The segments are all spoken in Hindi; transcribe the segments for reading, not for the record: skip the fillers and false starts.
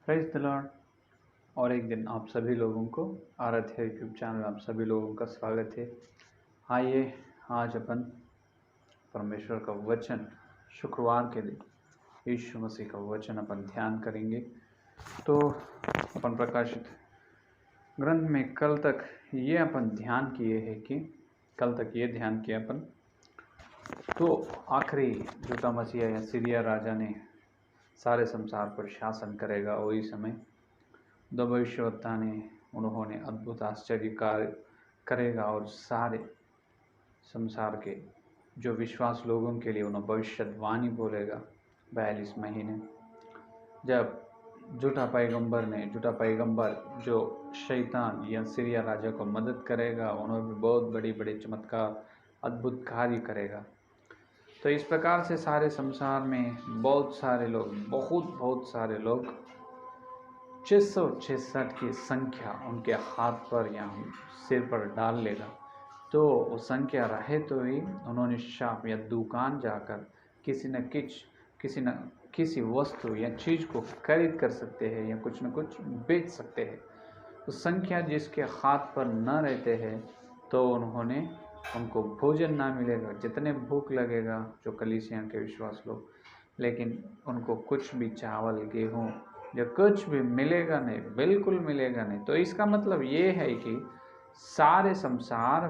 Praise the Lord. और एक दिन आप सभी लोगों को आराध्य यूट्यूब चैनल में आप सभी लोगों का स्वागत है। आइए आज अपन परमेश्वर का वचन शुक्रवार के दिन यीशु मसीह का वचन अपन ध्यान करेंगे। तो अपन प्रकाशित ग्रंथ में कल तक ये अपन ध्यान किए हैं कि ध्यान किया अपन तो आखिरी झूठा मसीहा या सीरिया राजा ने सारे संसार पर शासन करेगा। वही समय दो भविष्यवक्ता ने उन्होंने अद्भुत आश्चर्य कार्य करेगा और सारे संसार के जो विश्वास लोगों के लिए उन्होंने भविष्यवाणी बोलेगा। 42 महीने जब झूठा पैगंबर जो शैतान या सीरिया राजा को मदद करेगा, उन्होंने बहुत बड़ी बड़ी चमत्कार अद्भुत कार्य करेगा। तो इस प्रकार से सारे संसार में बहुत सारे लोग 666 की संख्या उनके हाथ पर या सिर पर डाल लेगा। तो वो संख्या रहे तो ही उन्होंने शॉप या दुकान जाकर किसी वस्तु या चीज़ को खरीद कर सकते हैं या कुछ न कुछ बेच सकते हैं। तो संख्या जिसके हाथ पर न रहते हैं तो उनको भोजन ना मिलेगा, जितने भूख लगेगा जो कलीसिया के विश्वास लोग, लेकिन उनको कुछ भी चावल गेहूँ या कुछ भी मिलेगा नहीं, बिल्कुल मिलेगा नहीं। तो इसका मतलब ये है कि सारे संसार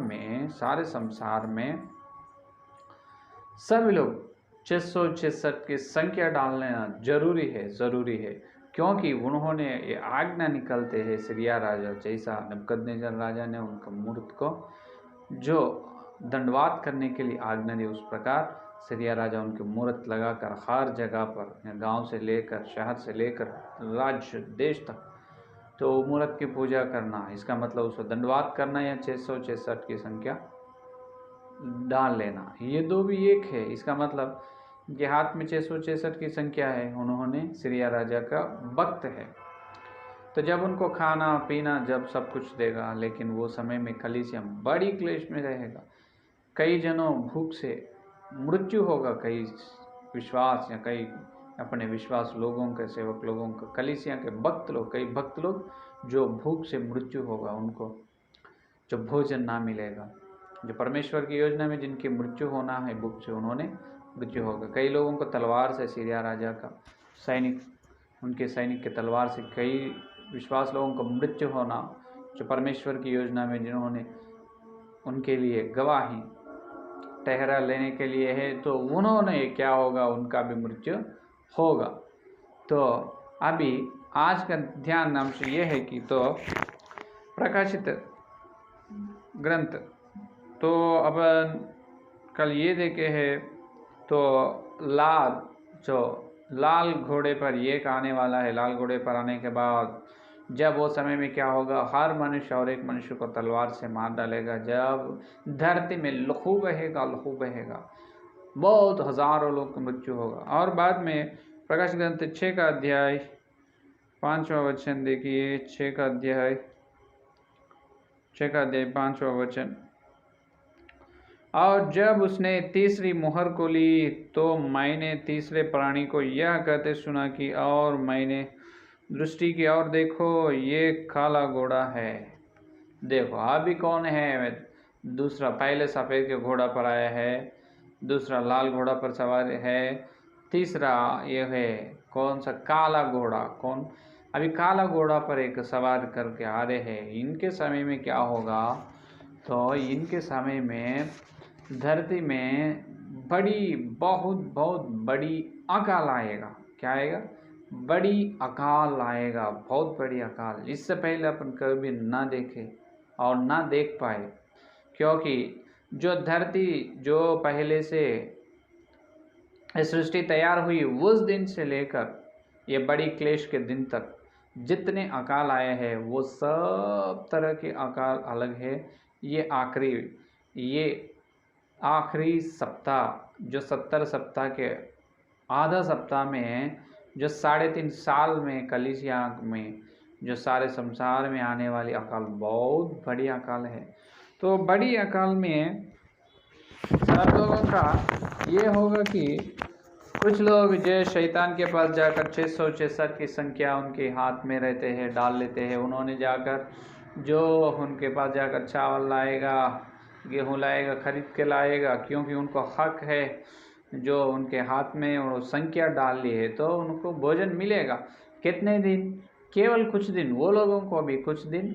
में सभी लोग 666 की संख्या डालना जरूरी है, क्योंकि उन्होंने ये आज्ञा निकलते हैं सीरिया राजा जैसा नबूकदनेस्सर राजा ने उनका मूर्त को जो दंडवात करने के लिए आज्ञा दी, उस प्रकार सीरिया राजा उनकी मूर्त लगाकर हर जगह पर गांव से लेकर शहर से लेकर राज्य देश तक तो मूर्त की पूजा करना, इसका मतलब उसको दंडवात करना या 666 की संख्या डाल लेना, ये दो भी एक है। इसका मतलब कि हाथ में 666 की संख्या है, उन्होंने सीरिया राजा का वक्त है। तो जब उनको खाना पीना जब सब कुछ देगा, लेकिन वो समय में कलीसिया बड़ी क्लेश में रहेगा। कई जनों भूख से मृत्यु होगा, कई विश्वास या कई अपने विश्वास लोगों के सेवक लोगों का कलीसिया के कई भक्त लोग जो भूख से मृत्यु होगा, उनको जो भोजन ना मिलेगा। जो परमेश्वर की योजना में जिनकी मृत्यु होना है भूख से, उन्होंने मृत्यु होगा। कई लोगों को तलवार से सीरिया राजा का उनके सैनिक के तलवार से कई विश्वास लोगों को मृत्यु होना, जो परमेश्वर की योजना में जिन्होंने उनके लिए गवाही ठहरा लेने के लिए है, तो उन्होंने क्या होगा, उनका भी मृत्यु होगा। तो अभी आज का ध्यान अंश ये है कि तो प्रकाशित ग्रंथ तो अब कल ये देखे हैं तो लाल घोड़े पर एक आने वाला है। लाल घोड़े पर आने के बाद जब वो समय में क्या होगा, हर मनुष्य और एक मनुष्य को तलवार से मार डालेगा। जब धरती में लहू बहेगा, बहुत हजारों लोग की मृत्यु होगा। और बाद में प्रकाश ग्रंथ 6 का अध्याय 5वां वचन देखिए। 6 का अध्याय 5वां वचन। और जब उसने तीसरी मुहर को ली तो मैंने तीसरे प्राणी को यह कहते सुना कि और मैंने दृष्टि की और देखो, ये काला घोड़ा है। देखो अभी कौन है, दूसरा पहले सफ़ेद के घोड़ा पर आया है, दूसरा लाल घोड़ा पर सवार है, तीसरा ये है कौन सा, काला घोड़ा। कौन अभी काला घोड़ा पर एक सवार करके आ रहे हैं। इनके समय में क्या होगा, तो इनके समय में धरती में बहुत बड़ी अकाल आएगा। क्या आएगा, बड़ी अकाल आएगा, बहुत बड़ी अकाल। इससे पहले अपन कभी ना देखे और ना देख पाए, क्योंकि जो धरती जो पहले से सृष्टि तैयार हुई उस दिन से लेकर ये बड़ी क्लेश के दिन तक जितने अकाल आए हैं वो सब तरह के अकाल अलग है। ये आखिरी सप्ताह जो 70 सप्ताह के आधा सप्ताह में जो 3.5 साल में कलीसिया में जो सारे संसार में आने वाली अकाल बहुत बड़ी अकाल है। तो बड़ी अकाल में सब लोगों का ये होगा कि कुछ लोग जो शैतान के पास जाकर 666 की संख्या उनके हाथ में रहते हैं, डाल लेते हैं। उन्होंने जाकर जो उनके पास जाकर चावल लाएगा, गेहूँ लाएगा, खरीद के लाएगा, क्योंकि उनको हक है, जो उनके हाथ में वो संख्या डाल ली है तो उनको भोजन मिलेगा। कितने दिन? केवल कुछ दिन। वो लोगों को भी कुछ दिन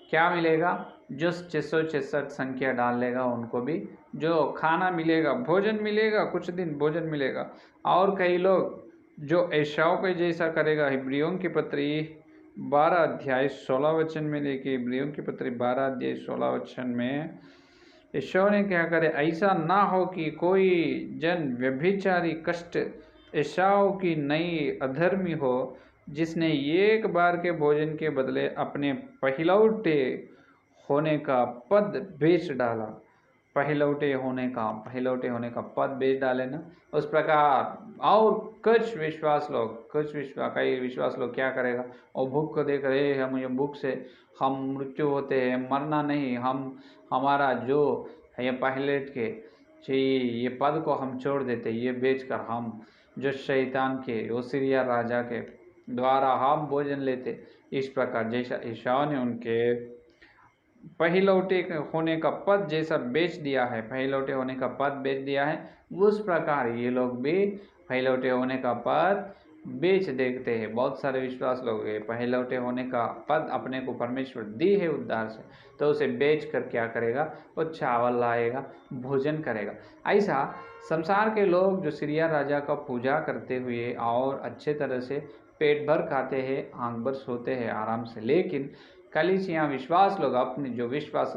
क्या मिलेगा? जो 666 संख्या डाल लेगा उनको भी जो खाना मिलेगा, भोजन मिलेगा, कुछ दिन भोजन मिलेगा। और कई लोग जो एसाव के जैसा करेगा, इब्रियों की पत्री 12 अध्याय 16 वचन में देखिए, इब्रियों की पत्री 12 अध्याय 16 वचन में एसाव ने क्या करे, ऐसा ना हो कि कोई जन व्यभिचारी कष्ट एसाव की नई अधर्मी हो, जिसने एक बार के भोजन के बदले अपने पहलौटे होने का पद बेच डाला। पहलौटे होने का पद बेच डाले ना, उस प्रकार। और कई विश्वास लोग क्या करेगा, और भूख को देख रहे हैं, मुझे भूख से हम मृत्यु होते हैं, मरना नहीं, हमारा जो है ये पहलेट के चाहिए, ये पद को हम छोड़ देते, ये बेचकर हम जो शैतान के, वो सीरिया राजा के द्वारा हम भोजन लेते। इस प्रकार जैसा ईशाव ने उनके पहलौटे होने का पद जैसा बेच दिया है, पहलौटे होने का पद बेच दिया है, उस प्रकार ये लोग भी पहलौटे होने का पद बेच देखते हैं। बहुत सारे विश्वास लोग पहलौटे होने का पद अपने को परमेश्वर दी है उद्धार से, तो उसे बेच कर क्या करेगा, वो चावल लाएगा, भोजन करेगा। ऐसा संसार के लोग जो सीरिया राजा का पूजा करते हुए और अच्छे तरह से पेट भर खाते हैं, आंख भर सोते हैं आराम से, लेकिन कलीसिया विश्वास लोग अपने जो विश्वास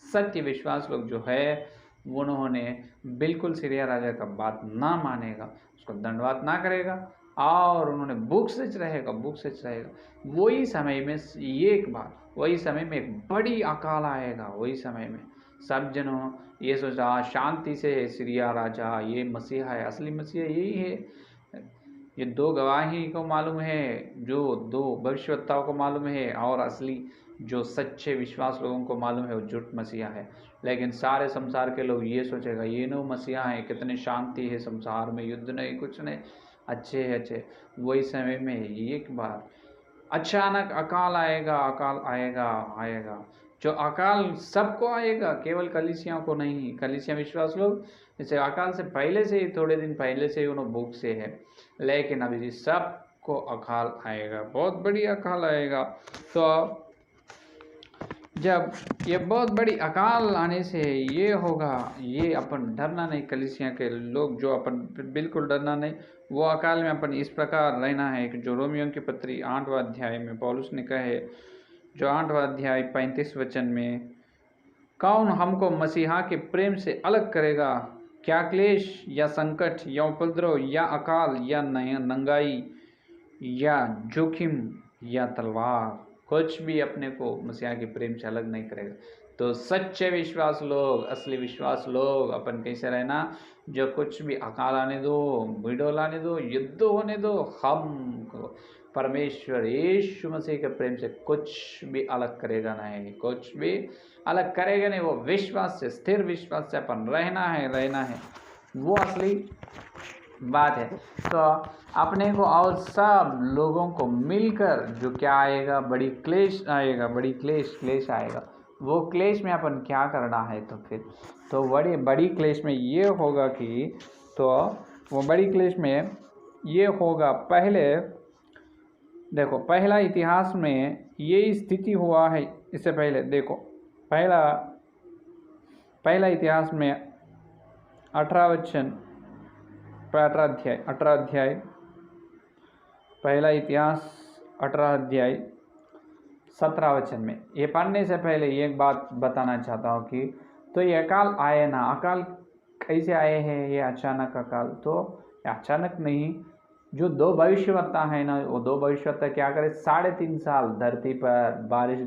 सत्य विश्वास लोग जो है, उन्होंने बिल्कुल सीरिया राजा का बात ना मानेगा, उसको दंडवात ना करेगा, और उन्होंने भूख से रहेगा। वही समय में एक बड़ी अकाल आएगा। वही समय में सब जनों ये सोचा शांति से सीरिया राजा ये मसीहा है, असली मसीहा यही है। ये दो गवाही को मालूम है, जो दो भविष्यवक्ताओं को मालूम है, और असली जो सच्चे विश्वास लोगों को मालूम है वो झूठ मसीहा है। लेकिन सारे संसार के लोग ये सोचेगा ये नो मसीहा है, कितनी शांति है संसार में, युद्ध नहीं, कुछ नहीं, अच्छे। वही समय में एक बार अचानक अकाल आएगा। जो अकाल सबको आएगा, केवल कलीसिया को नहीं। कलीसिया विश्वास लोग जैसे अकाल से पहले से ही, थोड़े दिन पहले से ही उन्होंने भूख से है, लेकिन अभी सबको अकाल आएगा, बहुत बड़ी अकाल आएगा। तो जब ये बहुत बड़ी अकाल आने से ये होगा, ये अपन डरना नहीं, कलीसिया के लोग जो अपन बिल्कुल डरना नहीं, वो अकाल में अपन इस प्रकार रहना है कि जो रोमियों की पत्री 8वां अध्याय में पौलुस ने कहे, जो 8वां अध्याय 35 वचन में, कौन हमको मसीहा के प्रेम से अलग करेगा? क्या क्लेश या संकट या उपद्रव या अकाल या नंगाई या जोखिम या तलवार, कुछ भी अपने को मसीहा के प्रेम से अलग नहीं करेगा। तो सच्चे विश्वास लोग, असली विश्वास लोग, अपन कैसे रहना, जो कुछ भी अकाल आने दो, भीड़ोल आने दो, युद्ध होने दो, हमको परमेश्वर यीशु मसीह के प्रेम से कुछ भी अलग करेगा नहीं, कुछ भी अलग करेगा नहीं। वो विश्वास से, स्थिर विश्वास से अपन रहना है, वो असली बात है। तो अपने को और सब लोगों को मिलकर जो क्या आएगा, बड़ी क्लेश आएगा। वो क्लेश में अपन क्या करना है, तो फिर तो बड़ी क्लेश में ये होगा कि, तो वो बड़ी क्लेश में ये होगा, पहले देखो, पहला इतिहास में ये स्थिति हुआ है। इससे पहले देखो, पहला इतिहास में 18 अध्याय, पहला इतिहास 18 अध्याय 17 वचन में, ये पढ़ने से पहले एक बात बताना चाहता हूँ कि तो ये अकाल आए ना, अकाल कैसे आए हैं, ये अचानक अकाल, तो अचानक नहीं। जो दो भविष्यवक्ता है ना, वो दो भविष्यवक्ता क्या करे, 3.5 साल धरती पर बारिश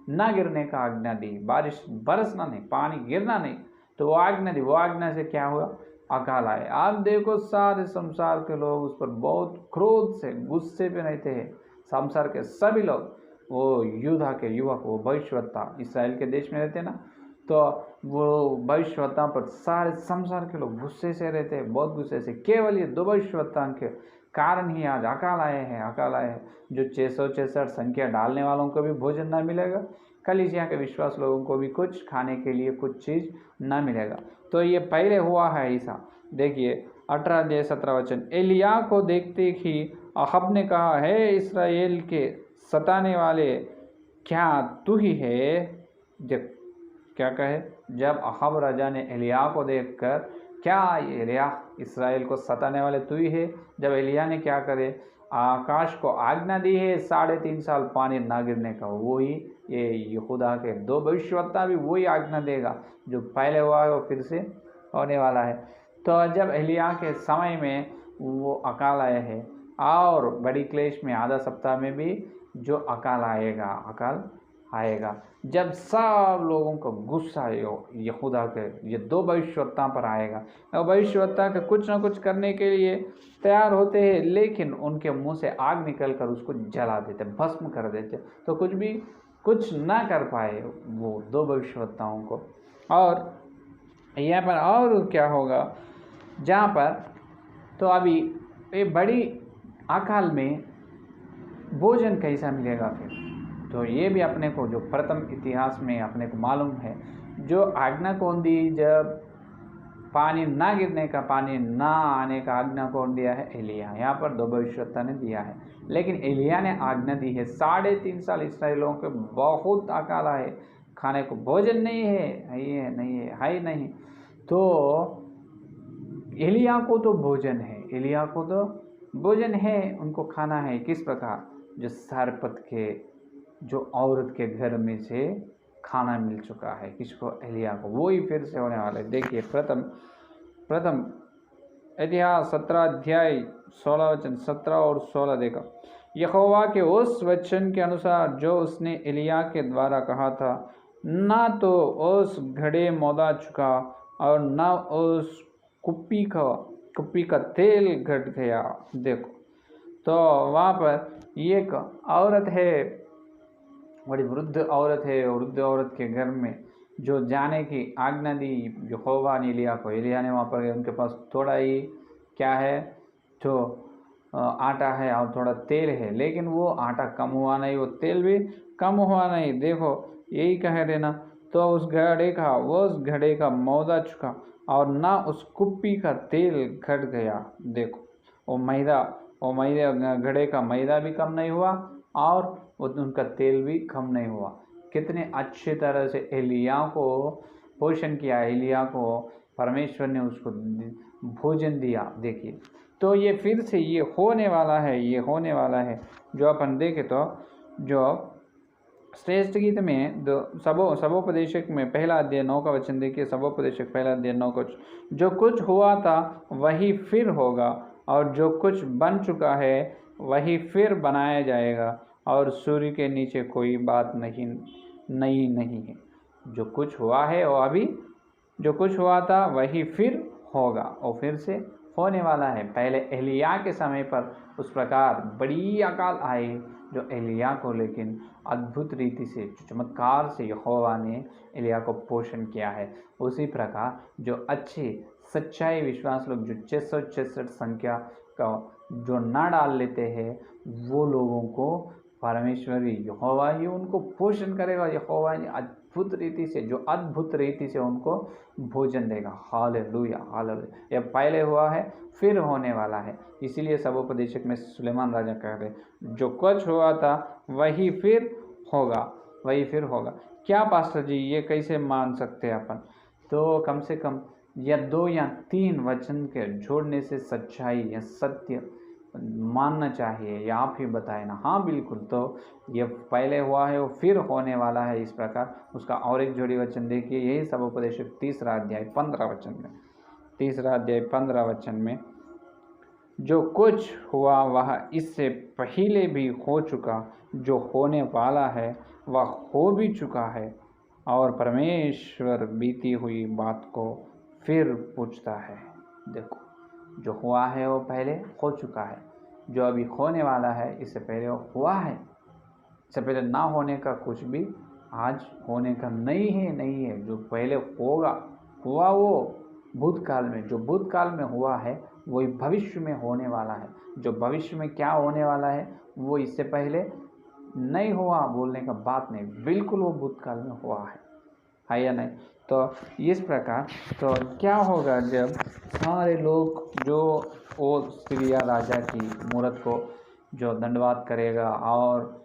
ना गिरने का आज्ञा दी, बारिश बरसना नहीं, पानी गिरना नहीं, तो वो आज्ञा दी। वो आज्ञा से क्या हुआ, अकाल आए। आप देखो सारे संसार के लोग उस पर बहुत क्रोध से, गुस्से पे रहते हैं। संसार के सभी लोग, वो यूदा के युवक, वो भविष्यवक्ता इस्राएल के देश में रहते ना, तो वो भविष्यवक्ता पर सारे संसार के लोग गुस्से से रहते हैं, बहुत गुस्से से। केवल ये 2 भविष्यवक्ता के कारण ही आज अकाल आए हैं, अकाल आए हैं। जो 666 संख्या डालने वालों को भी भोजन ना मिलेगा, कलीसिया के विश्वास लोगों को भी कुछ खाने के लिए कुछ चीज़ ना मिलेगा। तो ये पहले हुआ है ऐसा। देखिए 18 अध्याय 17 वचन, एलिया को देखते ही अहब ने कहा, है इस्राएल के सताने वाले, क्या तू ही है? देख क्या कहे, जब अहब राजा ने एलिया को देखकर, क्या एलिया इस्राएल को सताने वाले तू ही है? जब एलिया ने क्या करे, आकाश को आज्ञा दी है 3.5 साल पानी ना गिरने का, वही ये यहूदा के 2 भविष्यवक्ता भी वही आज्ञा देगा जो पहले हुआ है वो फिर से होने वाला है। तो जब एलिया के समय में वो अकाल आए हैं, और बड़ी क्लेश में आधा सप्ताह में भी जो अकाल आएगा, अकाल आएगा जब सब लोगों को गुस्सा यहूदा के ये 2 भविष्यवक्ता पर आएगा। और भविष्यवक्ता के कुछ ना कुछ करने के लिए तैयार होते हैं, लेकिन उनके मुंह से आग निकल कर उसको जला देते, भस्म कर देते, तो कुछ ना कर पाए वो 2 भविष्यवक्ताओं को। और यहाँ पर और क्या होगा, जहाँ पर तो अभी ये बड़ी अकाल में भोजन कैसा मिलेगा फिर, तो ये भी अपने को जो प्रथम इतिहास में अपने को मालूम है, जो आज्ञा कौन दी, जब पानी ना गिरने का, पानी ना आने का आज्ञा कौन दिया है? एलिया। यहाँ पर 2 भविष्यवक्ता ने दिया है, लेकिन एलिया ने आज्ञा दी है। 3.5 साल इसराइलों के बहुत अकाल है, खाने को भोजन नहीं है, नहीं। तो एलिया को तो भोजन है, एलिया को तो भोजन है, उनको खाना है। किस प्रकार? जो सारपत के, जो औरत के घर में से खाना मिल चुका है, किसको? एलिया को। वही फिर से होने वाला है। देखिए प्रथम इतिहास 17 अध्याय 16 वचन, 17 और 16 देखा, यहोवा के उस वचन के अनुसार जो उसने एलिया के द्वारा कहा था, ना तो उस घड़े मौदा चुका और न उस कुप्पी का तेल घट गया। देखो, तो वहाँ पर एक औरत है, बड़ी वृद्ध औरत है, वृद्ध औरत के घर में जो जाने की आज्ञा दी यहोवा ने एलिया को। एलिया ने वहाँ पर गए, उनके पास थोड़ा ही क्या है, जो आटा है और थोड़ा तेल है, लेकिन वो आटा कम हुआ नहीं, वो तेल भी कम हुआ नहीं। देखो यही कह देना, तो उस घड़े का मौदा चुका और ना उस कुप्पी का तेल घट गया। देखो वो मैदा घड़े का मैदा भी कम नहीं हुआ और उनका तेल भी कम नहीं हुआ। कितने अच्छे तरह से एलिया को पोषण किया, एलिया को परमेश्वर ने उसको भोजन दिया। देखिए, तो ये फिर से ये होने वाला है, जो अपन देखें तो जो श्रेष्ठ गीत में सबोपदेशक में 1 अध्याय 9 का वचन देखिए, सबोपदेशक 1 अध्याय 9 का, जो कुछ हुआ था वही फिर होगा और जो कुछ बन चुका है वही फिर बनाया जाएगा और सूर्य के नीचे कोई बात नई नहीं है। जो कुछ हुआ है वो अभी, जो कुछ हुआ था वही फिर होगा और फिर से होने वाला है। पहले एलिया के समय पर उस प्रकार बड़ी अकाल आई जो एलिया को, लेकिन अद्भुत रीति से, चमत्कार से यहोवा ने एलिया को पोषण किया है। उसी प्रकार जो अच्छे सच्चाई विश्वास लोग जो 666 संख्या का जो ना डाल लेते हैं, वो लोगों को परमेश्वरी यहोवा ही उनको पोषण करेगा। यहोवा अद्भुत रीति से उनको भोजन देगा। Hallelujah, hallelujah. यह पहले हुआ है, फिर होने वाला है। इसीलिए सबोपदेशक में सुलेमान राजा कह रहे, जो कुछ हुआ था वही फिर होगा। क्या पास्टर जी, ये कैसे मान सकते हैं अपन? तो कम से कम या 2 या 3 वचन के जोड़ने से सच्चाई या सत्य मानना चाहिए, या आप ही बताए ना। हाँ बिल्कुल, तो ये पहले हुआ है वो फिर होने वाला है, इस प्रकार उसका और एक जोड़ी वचन देखिए, यही सबोपदेशक 3 अध्याय 15 वचन में, जो कुछ हुआ वह इससे पहले भी हो चुका, जो होने वाला है वह हो भी चुका है, और परमेश्वर बीती हुई बात को फिर पूछता है। देखो, जो हुआ है वो पहले हो चुका है, जो अभी होने वाला है इससे पहले वो हुआ है, इससे पहले ना होने का कुछ भी आज होने का नहीं है। जो पहले हुआ वो भूतकाल में, जो भूतकाल में हुआ है वही भविष्य में होने वाला है। जो भविष्य में क्या होने वाला है वो इससे पहले नहीं हुआ बोलने का बात नहीं, बिल्कुल वो भूतकाल में हुआ है या नहीं। तो इस प्रकार तो क्या होगा जब सारे लोग जो वो सिरिया राजा की मूर्त को जो दंडवात करेगा और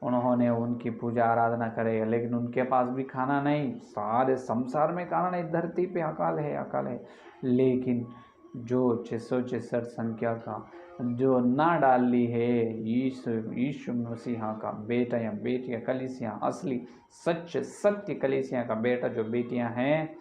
उन्होंने उनकी पूजा आराधना करेगा, लेकिन उनके पास भी खाना नहीं, सारे संसार में खाना नहीं, धरती पे अकाल है। लेकिन जो 666 संख्या का जो ना डाली है यीशु मसीह का बेटा या बेटियाँ, कलीसियाँ, असली सत्य कलीसियाँ का बेटा जो बेटियाँ हैं,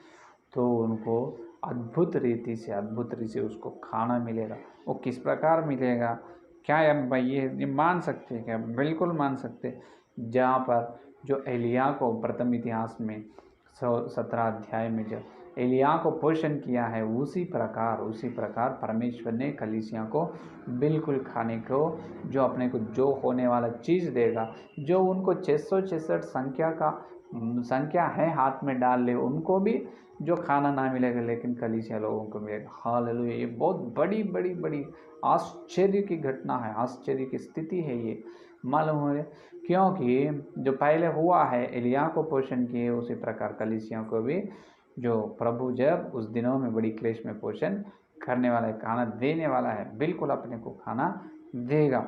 तो उनको अद्भुत रीति से उसको खाना मिलेगा। वो किस प्रकार मिलेगा, क्या भाई ये मान सकते हैं क्या? बिल्कुल मान सकते। जहाँ पर जो एलिया को प्रथम इतिहास में 17 अध्याय में जब एलिया को पोषण किया है, उसी प्रकार परमेश्वर ने कलीसिया को बिल्कुल खाने को, जो अपने को जो होने वाला चीज़ देगा, जो उनको 666 संख्या है हाथ में डाल ले, उनको भी जो खाना ना मिलेगा, लेकिन कलीसिया लोगों को मिलेगा। हालेलुया। ये बहुत बड़ी आश्चर्य की घटना है, आश्चर्य की स्थिति है ये, मालूम हो रहा है। क्योंकि जो पहले हुआ है एलिया को पोषण किए, उसी प्रकार कलीसिया को भी जो प्रभु जब उस दिनों में बड़ी क्लेश में पोषण करने वाला है, खाना देने वाला है, बिल्कुल अपने को खाना देगा।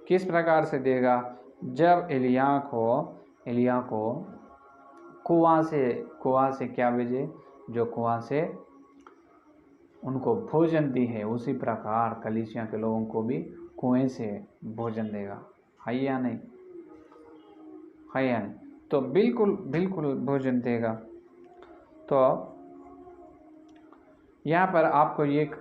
किस प्रकार से देगा? जब एलिया को कुआं से क्या भेजे, जो कुआं से उनको भोजन दी है, उसी प्रकार कलीसिया के लोगों को भी कुएं से भोजन देगा। है या नहीं? तो बिल्कुल भोजन देगा। तो यहाँ पर आपको एक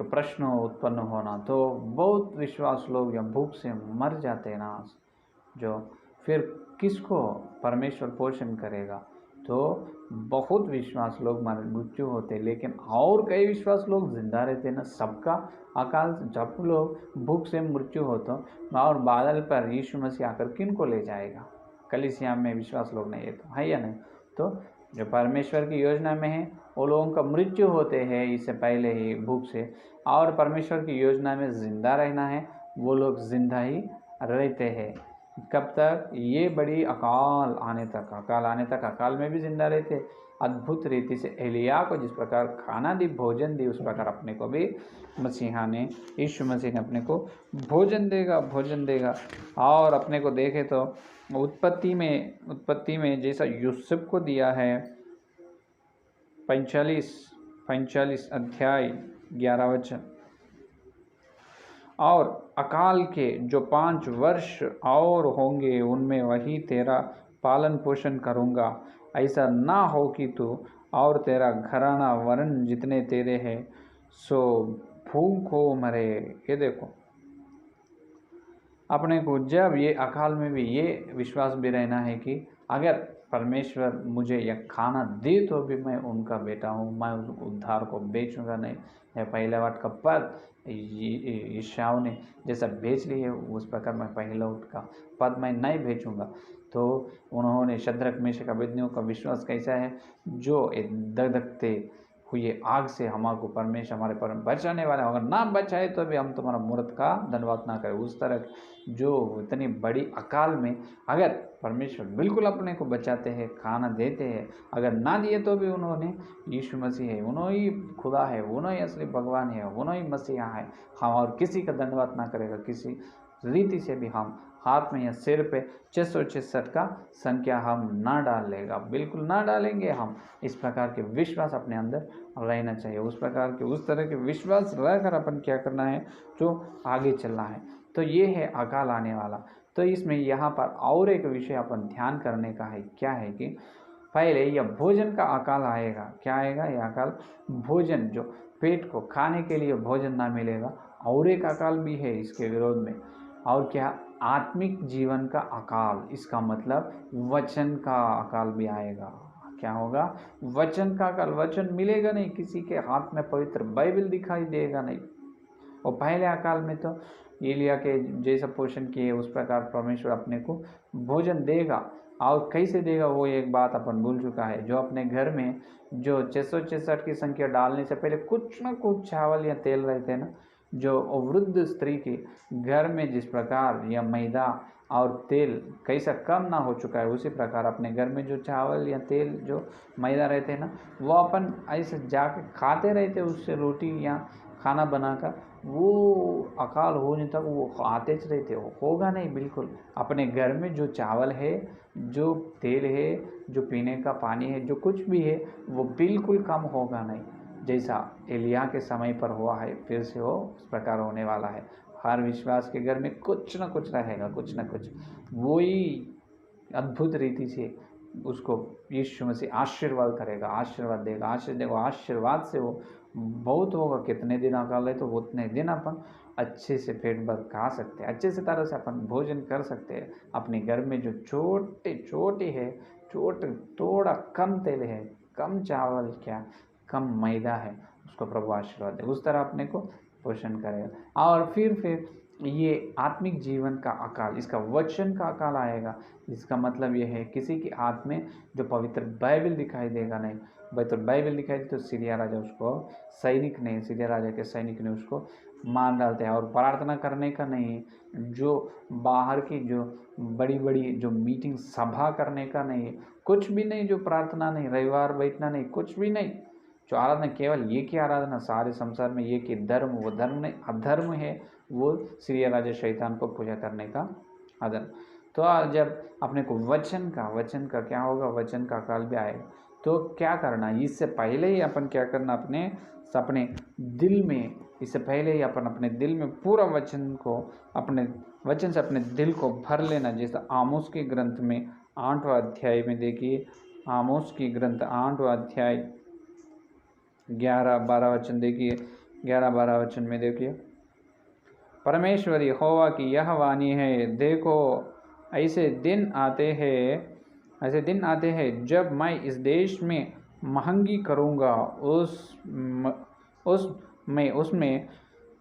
प्रश्न उत्पन्न होना, तो बहुत विश्वास लोग जब भूख से मर जाते हैं ना, जो फिर किसको परमेश्वर पोषण करेगा? तो बहुत विश्वास लोग मृत्यु होते, लेकिन और कई विश्वास लोग जिंदा रहते ना। सबका अकाल, जब लोग भूख से मृत्यु होता और बादल पर यीशु मसीह आकर किन को ले जाएगा? कलीसिया में विश्वास लोग नहीं है, तो है या नहीं? तो जो परमेश्वर की योजना में है, वो लोगों का मृत्यु होते हैं इससे पहले ही भूख से, और परमेश्वर की योजना में जिंदा रहना है, वो लोग जिंदा ही रहते हैं। कब तक? ये बड़ी अकाल आने तक। अकाल में भी जिंदा रहते। अद्भुत रीति से एलिया को जिस प्रकार खाना दी, भोजन दी, उस प्रकार अपने को भी यीशु मसीह ने अपने को भोजन देगा। और अपने को देखे तो उत्पत्ति में जैसा यूसुफ को दिया है 45 अध्याय 11 वचन, और अकाल के जो 5 वर्ष और होंगे उनमें वही तेरा पालन पोषण करूँगा। ऐसा ना हो कि तू और तेरा घराना वर्ण जितने तेरे हैं सो भूखो मरे। ये देखो, अपने को जब ये अकाल में भी ये विश्वास भी रहना है कि अगर परमेश्वर मुझे यह खाना दे तो भी मैं उनका बेटा हूँ, मैं उस उद्धार को बेचूंगा नहीं। यह पहला वाट का पद यशायाह ने जैसा बेच ली है, उस प्रकार मैं पहला वाट का पद मैं नहीं बेचूंगा। तो उन्होंने शद्रक मेशक अबेदनगो का विश्वास कैसा है, जो धधकते हुए आग से हमको परमेश्वर हमारे पर बचाने वाला, अगर ना बचाए तो भी हम तुम्हारा मूर्त का धन्यवाद ना करें। उस तरह जो इतनी बड़ी अकाल में अगर परमेश्वर बिल्कुल अपने को बचाते हैं, खाना देते हैं, अगर ना दिए तो भी उन्होंने यीशु मसीह है, उन्होंने ही खुदा है, उन्होंने ही असली भगवान है, उन्होंने ही मसीहा है। हम और किसी का धन्यवाद ना करेगा, किसी रीति से भी हम हाथ में या सिर पे 666 का संख्या हम ना डाल लेगा, बिल्कुल ना डालेंगे हम। इस प्रकार के विश्वास अपने अंदर रहना चाहिए। उस तरह के विश्वास रहकर अपन क्या करना है, जो आगे चलना है। तो ये है अकाल आने वाला। तो इसमें यहाँ पर और एक विषय अपन ध्यान करने का है, क्या है कि पहले यह भोजन का अकाल आएगा। क्या आएगा? यह अकाल भोजन, जो पेट को खाने के लिए भोजन ना मिलेगा। और एक अकाल भी है इसके विरोध में, और क्या? आत्मिक जीवन का अकाल। इसका मतलब वचन का अकाल भी आएगा। क्या होगा? वचन का अकाल। वचन मिलेगा नहीं, किसी के हाथ में पवित्र बाइबल दिखाई देगा नहीं। और पहले अकाल में तो एलिया के जैसा पोषण किए, उस प्रकार परमेश्वर अपने को भोजन देगा, और कैसे देगा वो एक बात अपन भूल चुका है। जो अपने घर में जो 666 की संख्या डालने से पहले कुछ ना कुछ चावल या तेल रहते हैं ना, जो वृद्ध स्त्री के घर में जिस प्रकार या मैदा और तेल कैसा कम ना हो चुका है, उसी प्रकार अपने घर में जो चावल या तेल जो मैदा रहते हैं ना, वो अपन ऐसे जाके खाते रहते उससे रोटी या खाना बनाकर, वो अकाल होने तक वो खाते रहते होगा नहीं बिल्कुल। अपने घर में जो चावल है, जो तेल है, जो पीने का पानी है, जो कुछ भी है, वो बिल्कुल कम होगा नहीं। जैसा एलिया के समय पर हुआ है, फिर से वो उस प्रकार होने वाला है। हर विश्वास के घर में कुछ ना कुछ रहेगा, कुछ ना कुछ। वही अद्भुत रीति से उसको यीशु मसीह आशीर्वाद करेगा, आशीर्वाद देगा, आशीर्वाद से वो बहुत होगा। कितने दिन अकाल है तो उतने दिन अपन अच्छे से पेट भर खा सकते हैं, अच्छे से तरह से अपन भोजन कर सकते हैं। अपने घर में जो छोटे छोटे है, थोड़ा कम तेल है, कम चावल, क्या कम मैदा है, उसको प्रभु आशीर्वाद दे, उस तरह अपने को पोषण करेगा। और फिर ये आत्मिक जीवन का अकाल, इसका वचन का अकाल आएगा। इसका मतलब ये है किसी की हाथ में जो पवित्र बाइबल दिखाई देगा नहीं। तो बाइबल दिखाई दी तो सीरिया राजा उसको सीरिया राजा के सैनिक ने उसको मार डालते हैं। और प्रार्थना करने का नहीं, जो बाहर की जो बड़ी बड़ी जो मीटिंग सभा करने का नहीं, कुछ भी नहीं, जो प्रार्थना नहीं, रविवार बैठना नहीं, कुछ भी नहीं। जो आराधना केवल ये की आराधना सारे संसार में ये कि धर्म, वो धर्म नहीं, अधर्म है, वो सीरिया राजा शैतान को पूजा करने का अधर्म। तो जब अपने को वचन का क्या होगा, वचन का काल भी आएगा। तो क्या करना, इससे पहले ही अपन क्या करना, अपने दिल में, इससे पहले ही अपन अपने दिल में पूरा वचन को, अपने वचन से अपने दिल को भर लेना। जैसा आमोस के ग्रंथ में 8वां अध्याय में देखिए, आमोस की ग्रंथ 8वां अध्याय 11-12 वचन देखिए। 11-12 वचन में देखिए, परमेश्वर यहोवा की यह वाणी है, देखो ऐसे दिन आते हैं जब मैं इस देश में महंगी करूँगा, उसमें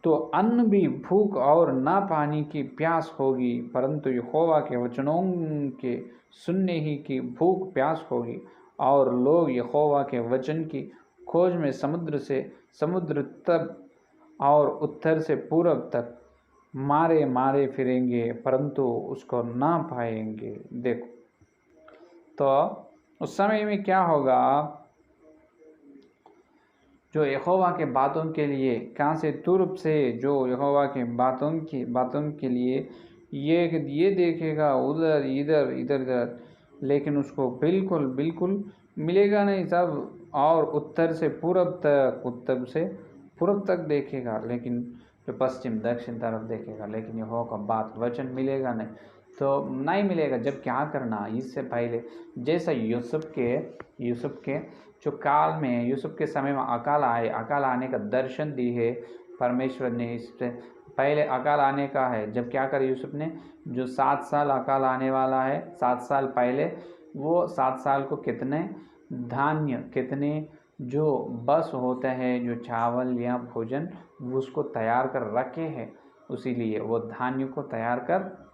तो अन्न भी भूख और ना पानी की प्यास होगी, परंतु यहोवा के वचनों के सुनने ही की भूख प्यास होगी। और लोग यहोवा के वचन की खोज में समुद्र से समुद्र तक और उत्तर से पूर्व तक मारे मारे फिरेंगे, परंतु उसको ना पाएंगे। देखो, तो उस समय में क्या होगा, जो यहोवा के बातों के लिए कहाँ से तुर्ब से, जो यहोवा के बातों के लिए ये देखेगा उधर इधर इधर इधर, लेकिन उसको बिल्कुल मिलेगा नहीं सब। और उत्तर से पूर्व तक देखेगा, लेकिन जो पश्चिम दक्षिण तरफ देखेगा, लेकिन यहोवा का बात वचन मिलेगा नहीं, तो नहीं मिलेगा। जब क्या करना, इससे पहले जैसा यूसुफ के जो काल में, यूसुफ के समय में अकाल आने का दर्शन दी है परमेश्वर ने। इससे पहले अकाल आने का है, जब क्या कर यूसुफ ने, जो 7 साल अकाल आने वाला है, 7 साल पहले वो 7 साल को कितने धान्य, कितने जो बस होते हैं, जो चावल या भोजन, वो उसको तैयार कर रखे हैं। उसीलिए वो धान्य को तैयार कर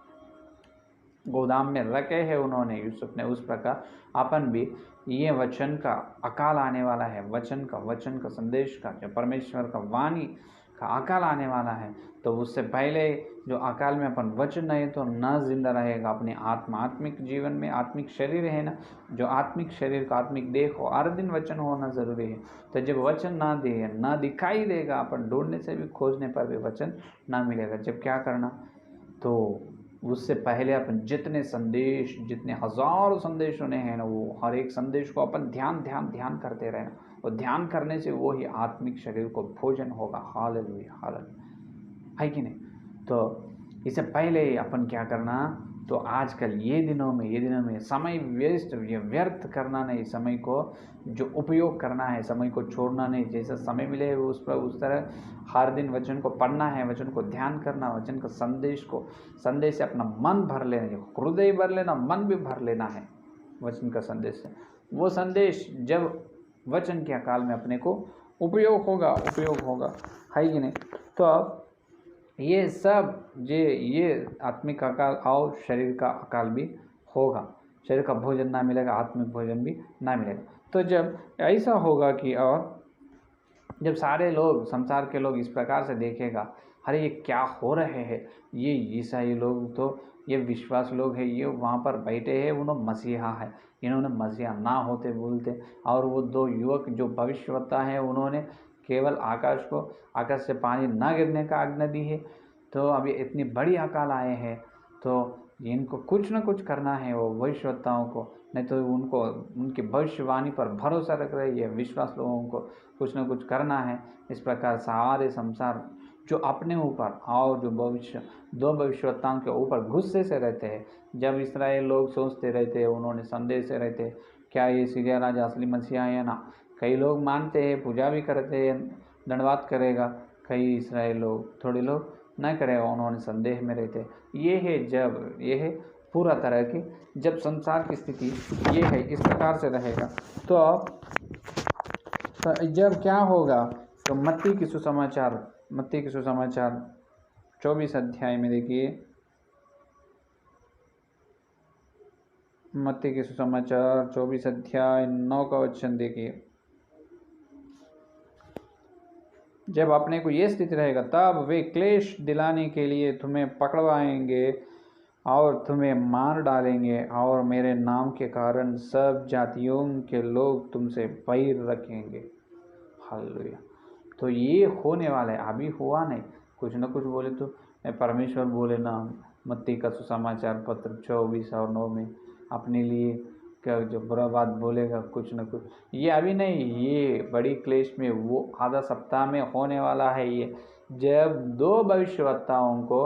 गोदाम में रखे हैं उन्होंने, यूसुफ ने। उस प्रकार अपन भी ये वचन का अकाल आने वाला है, वचन का संदेश का, जो परमेश्वर का वाणी का अकाल आने वाला है। तो उससे पहले जो अकाल में अपन वचन नहीं तो न जिंदा रहेगा। अपने आत्मिक जीवन में आत्मिक शरीर है ना, जो आत्मिक शरीर का आत्मिक देह हो, हर दिन वचन होना ज़रूरी है। तो जब वचन ना दे, ना दिखाई देगा, अपन ढूंढने से भी, खोजने पर भी वचन ना मिलेगा। जब क्या करना, तो उससे पहले अपन जितने हज़ारों संदेश सुने हैं ना, वो हर एक संदेश को अपन ध्यान करते रहना। और ध्यान करने से वो ही आत्मिक शरीर को भोजन होगा। हालेलुया, है कि नहीं। तो इससे पहले अपन क्या करना, तो आजकल ये दिनों में समय व्यर्थ करना नहीं, समय को जो उपयोग करना है, समय को छोड़ना नहीं। जैसा समय मिले उस तरह हर दिन वचन को पढ़ना है, वचन को ध्यान करना, वचन का संदेश से अपना मन भर लेना, हृदय भर लेना, मन भी भर लेना है वचन का संदेश से। वो संदेश जब वचन के अकाल में अपने को उपयोग होगा, है कि नहीं। तो अब ये सब ये आत्मिक अकाल और शरीर का अकाल भी होगा। शरीर का भोजन ना मिलेगा, आत्मिक भोजन भी ना मिलेगा। तो जब ऐसा होगा कि और जब सारे लोग, संसार के लोग इस प्रकार से देखेगा, अरे ये क्या हो रहे हैं, ये ईसाई लोग तो, ये विश्वास लोग हैं, ये वहाँ पर बैठे हैं, उन्होंने मसीहा है, इन्होंने मसीहा ना होते बोलते। और वो दो युवक जो भविष्यवक्ता हैं, उन्होंने केवल आकाश से पानी ना गिरने का आज्ञा दी है। तो अभी इतनी बड़ी अकाल आए हैं, तो इनको कुछ ना कुछ करना है, वो भविष्यवक्ताओं को, नहीं तो उनको उनकी भविष्यवाणी पर भरोसा रख रही है, विश्वास लोगों को कुछ ना कुछ करना है। इस प्रकार सारे संसार जो अपने ऊपर और जो दो भविष्यवक्ताओं के ऊपर गुस्से से रहते हैं। जब इस्राएल लोग सोचते रहते हैं, उन्होंने संदेह से रहते हैं, क्या ये सीरिया राजा असली मसीहा है या ना। कई लोग मानते हैं, पूजा भी करते हैं, दंडवात करेगा, कई इस्राएल लोग, थोड़े लोग नहीं करेगा, उन्होंने संदेह में रहते। ये है पूरा तरह की जब संसार की स्थिति ये है, इस प्रकार से रहेगा। तो जब क्या होगा, तो मत्ती की सुसमाचार 24 अध्याय में देखिए, मत्ती की सुसमाचार 24 अध्याय 9 का वचन देखिए। जब अपने को ये स्थिति रहेगा, तब वे क्लेश दिलाने के लिए तुम्हें पकड़वाएंगे और तुम्हें मार डालेंगे, और मेरे नाम के कारण सब जातियों के लोग तुमसे बैर रखेंगे। हालेलुया। तो ये होने वाला है, अभी हुआ नहीं, कुछ न कुछ बोले तो परमेश्वर बोले ना, मत्ती का सुसमाचार पत्र 24 और 9 में अपने लिए क्या जो बुरा बात बोलेगा कुछ न कुछ, ये अभी नहीं, ये बड़ी क्लेश में वो आधा सप्ताह में होने वाला है। ये जब दो भविष्यवक्ताओं को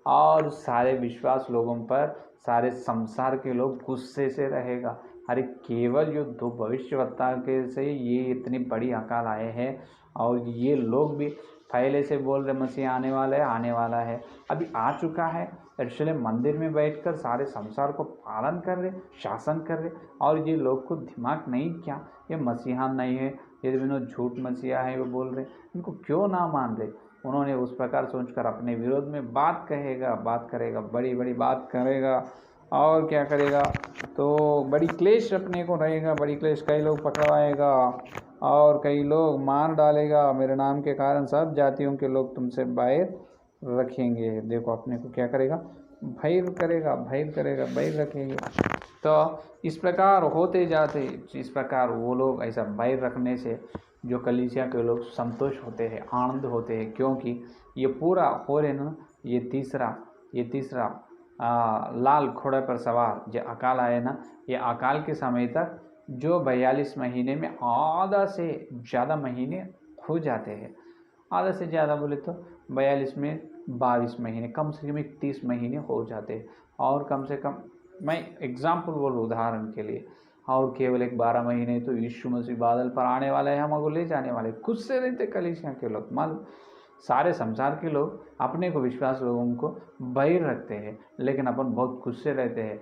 और सारे विश्वास लोगों पर सारे संसार के लोग गुस्से से रहेगा। अरे केवल जो दो भविष्यवक्ता के से ये इतनी बड़ी अकाल आए हैं, और ये लोग भी पहले से बोल रहे मसीह आने वाला है, अभी आ चुका है। यरूशलेम मंदिर में बैठकर सारे संसार को पालन कर रहे, शासन कर रहे, और ये लोग को दिमाग नहीं क्या, ये मसीहा नहीं है, ये बिना झूठ मसीहा है वो बोल रहे, इनको क्यों ना मान रहे। उन्होंने उस प्रकार सोचकर अपने विरोध में बात करेगा, बड़ी बड़ी बात करेगा, और क्या करेगा, तो बड़ी क्लेश अपने को रहेगा, बड़ी क्लेश, कई लोग पकड़वाएगा और कई लोग मार डालेगा, मेरे नाम के कारण सब जातियों के लोग तुमसे बैर रखेंगे। देखो अपने को क्या करेगा, बैर रखेंगे। तो इस प्रकार होते जाते, इस प्रकार वो लोग ऐसा बैर रखने से जो कलीसिया के लोग संतोष होते हैं, आनंद होते हैं, क्योंकि ये पूरा हो रहे ना, ये तीसरा लाल घोड़े पर सवार जो अकाल आए ना, ये अकाल के समय तक जो 42 महीने में आधा से ज़्यादा महीने हो जाते हैं। आधा से ज़्यादा बोले तो 42 में 22 महीने, कम से कम 30 महीने हो जाते हैं। और कम से कम मैं एग्जाम्पल बोलूँ उदाहरण के लिए, और केवल एक 12 महीने तो यीशु मसीह बादल पर आने वाला है, हमको ले जाने वाले। खुद से रहते कलीसिया के लोग, मान सारे संसार के लोग अपने को विश्वास लोगों को बैर रखते हैं, लेकिन अपन बहुत खुश से रहते हैं,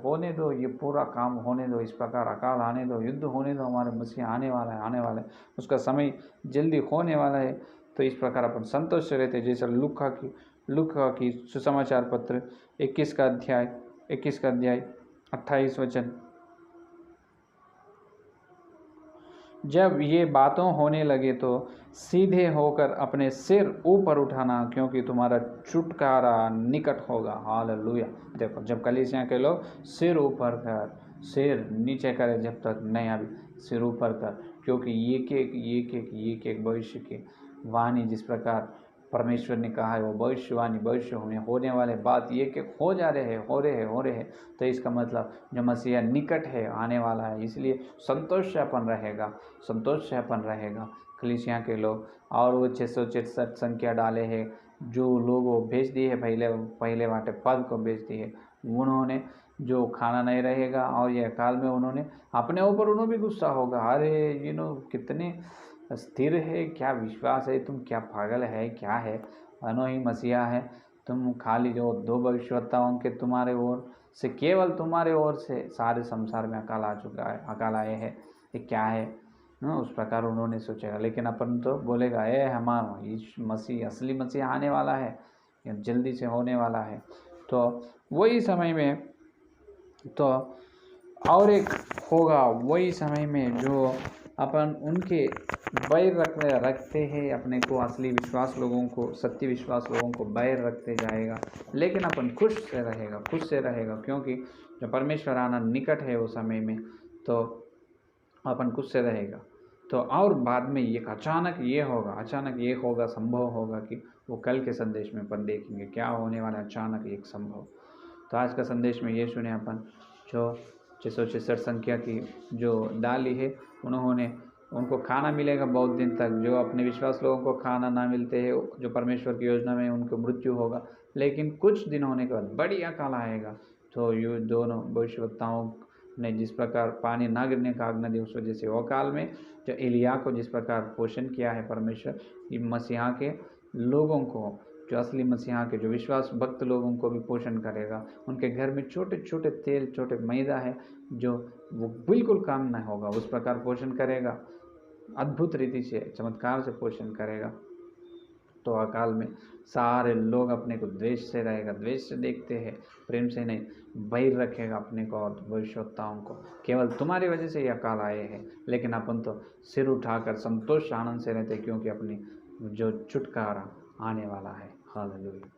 होने दो, ये पूरा काम होने दो, इस प्रकार अकाल आने दो, युद्ध होने दो, हमारे मसीह आने वाला है, उसका समय जल्दी होने वाला है। तो इस प्रकार अपन संतोष से रहते हैं। जैसे लूका की सुसमाचार पत्र 21 का अध्याय 28 वचन, जब ये बातों होने लगे तो सीधे होकर अपने सिर ऊपर उठाना, क्योंकि तुम्हारा छुटकारा निकट होगा। हालेलुया। देखो जब कलीसिया के लोग सिर ऊपर कर, सिर नीचे करे, जब तक नहीं, अभी सिर ऊपर कर, क्योंकि एक एक भविष्य की वाणी जिस प्रकार परमेश्वर ने कहा है, वो भविष्य में होने वाले बात ये कि हो रहे हैं। तो इसका मतलब जो मसीहा निकट है, आने वाला है, इसलिए संतोष से अपन रहेगा कलीसिया के लोग। और वो 666 संख्या डाले हैं, जो लोग वो भेज दिए है, पहले बाटे पद को भेज दिए, उन्होंने जो खाना नहीं रहेगा, और ये अकाल में उन्होंने अपने ऊपर उन्होंने भी गुस्सा होगा। अरे कितने स्थिर है, क्या विश्वास है, तुम क्या पागल है, क्या है, अनो ही मसीहा है तुम, खाली जो दो भविष्यवक्ताओं के तुम्हारे ओर से, केवल तुम्हारे ओर से सारे संसार में अकाल आए हैं, ये क्या है उस प्रकार उन्होंने सोचेगा। लेकिन अपन तो बोलेगा, हमारा मसीह असली मसीह आने वाला है, जल्दी से होने वाला है। तो वही समय में तो और एक होगा वही समय में जो अपन उनके बैर रखते हैं, अपने को असली विश्वास लोगों को, सत्य विश्वास लोगों को बैर रखते जाएगा, लेकिन अपन खुश से रहेगा क्योंकि जो परमेश्वर आना निकट है उस समय में, तो अपन खुश से रहेगा। तो और बाद में ये अचानक ये होगा, संभव होगा कि वो कल के संदेश में अपन देखेंगे क्या होने वाला अचानक एक संभव। तो आज का संदेश में ये सुने अपन, जो 666 संख्या की जो डाली है, उनको खाना मिलेगा बहुत दिन तक। जो अपने विश्वास लोगों को खाना ना मिलते हैं, जो परमेश्वर की योजना में उनको मृत्यु होगा, लेकिन कुछ दिन होने के बाद बड़ी अकाल आएगा। तो ये दोनों भविष्यवक्ताओं ने जिस प्रकार पानी ना गिरने का आज्ञा दी, उस वजह से वो काल में जो एलिया को जिस प्रकार पोषण किया है परमेश्वर, ये मसीहा के लोगों को, जो असली मसीहा के जो विश्वास भक्त लोगों को भी पोषण करेगा। उनके घर में छोटे छोटे तेल, छोटे मैदा है जो वो बिल्कुल काम ना होगा, उस प्रकार पोषण करेगा, अद्भुत रीति से, चमत्कार से पोषण करेगा। तो अकाल में सारे लोग अपने को द्वेष से रहेगा, द्वेष से देखते हैं, प्रेम से नहीं, बैर रखेगा अपने को और भविष्यवक्ताओं को। केवल तुम्हारी वजह से ये अकाल आए हैं, लेकिन अपन तो सिर उठाकर संतोष आनंद से रहते, क्योंकि अपनी जो छुटकारा आने वाला है। हालेलुया।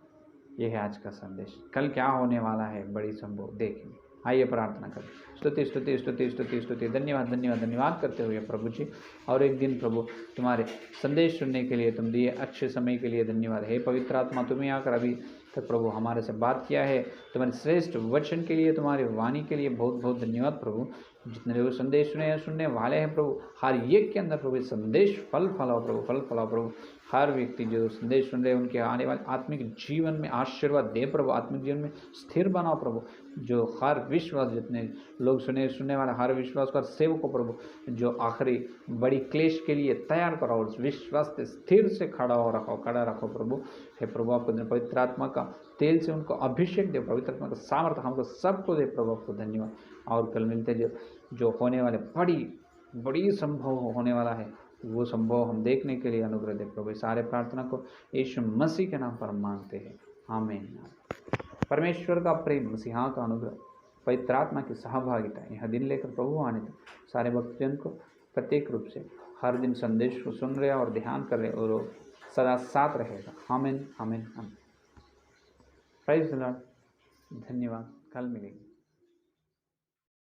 ये है आज का संदेश। कल क्या होने वाला है बड़ी संभव देखेंगे। आइए प्रार्थना करें। स्तुति स्तुति स्तुति स्तुति स्तुति, धन्यवाद धन्यवाद धन्यवाद करते हुए प्रभु जी, और एक दिन प्रभु तुम्हारे संदेश सुनने के लिए, तुम दिए अच्छे समय के लिए धन्यवाद। हे पवित्र आत्मा, तुम्हें आकर अभी तक प्रभु हमारे से बात किया है, तुम्हारे श्रेष्ठ वचन के लिए, तुम्हारी वाणी के लिए बहुत बहुत धन्यवाद प्रभु। जितने लोग संदेश सुनने वाले हैं प्रभु, हर एक के अंदर प्रभु संदेश फल फलाओ प्रभु, फल फलाओ प्रभु। हर व्यक्ति जो संदेश सुन रहे हैं उनके आने वाले आत्मिक जीवन में आशीर्वाद दे प्रभु, आत्मिक जीवन में स्थिर बनाओ प्रभु। जो हर विश्वास, जितने लोग सुनने वाले हर विश्वास का सेवक को प्रभु, जो आखिरी बड़ी क्लेश के लिए तैयार करो, उस विश्वास से स्थिर से खड़ा रखो प्रभु। हे प्रभु, आपको पवित्र आत्मा का तेल से उनको अभिषेक दे, पवित्र आत्मा का सामर्थ्य हमको सबको दे प्रभु, आपको धन्यवाद। और कल मिलते जो होने वाले बड़ी संभव होने वाला है, वो संभव हम देखने के लिए अनुग्रह दे प्रभु। सारे प्रार्थना को यीशु मसीह के नाम पर मांगते हैं, आमीन। परमेश्वर का प्रेम, मसीहा का अनुग्रह, पवित्र आत्मा की सहभागिता यह दिन लेकर प्रभु आने तक सारे भक्तजन को प्रत्येक रूप से हर दिन संदेश को सुन रहे और ध्यान कर रहे और सदा साथ रहेगा। आमीन आमीन आमीन। Praise the Lord. धन्यवाद। कल मिलेंगे।